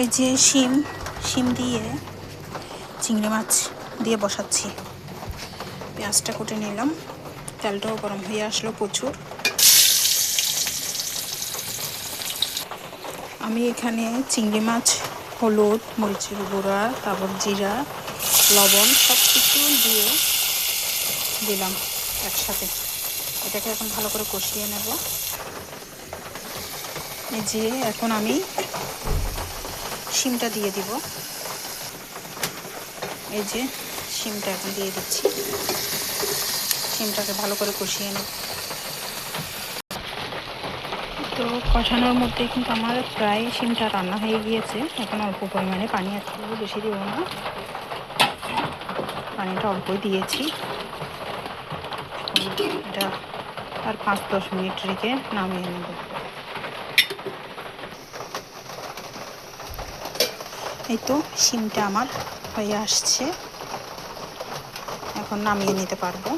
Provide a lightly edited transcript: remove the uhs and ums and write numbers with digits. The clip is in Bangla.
এই যে শিম দিয়ে চিংড়ি মাছ দিয়ে বসাচ্ছি। পেঁয়াজটা কুটে নিলাম, তেলটাও গরম হয়ে আসলো প্রচুর। আমি এখানে চিংড়ি মাছ, হলুদ, মরিচের গুঁড়া, তারপর জিরা, লবণ সব কিছু দিয়ে দিলাম একসাথে। এটাকে এখন ভালো করে কষিয়ে নেব। এই যে এখন আমি শিমটা দিয়ে দিব। এই যে শিমটা এখন দিয়ে দিচ্ছি। শিমটাকে ভালো করে কষিয়ে নেব। তো কষানোর মধ্যে কিন্তু আমার প্রায় শিমটা রান্না হয়ে গিয়েছে। এখন অল্প পরিমাণে পানি অ্যাড করব, বেশি দেবো না, পানিটা অল্পই দিয়েছি। এটা আর 5-10 মিনিট রেখে নামিয়ে নেব। এই তো শিমটা আমার হয়ে আসছে, এখন নামিয়ে নিতে পারবো।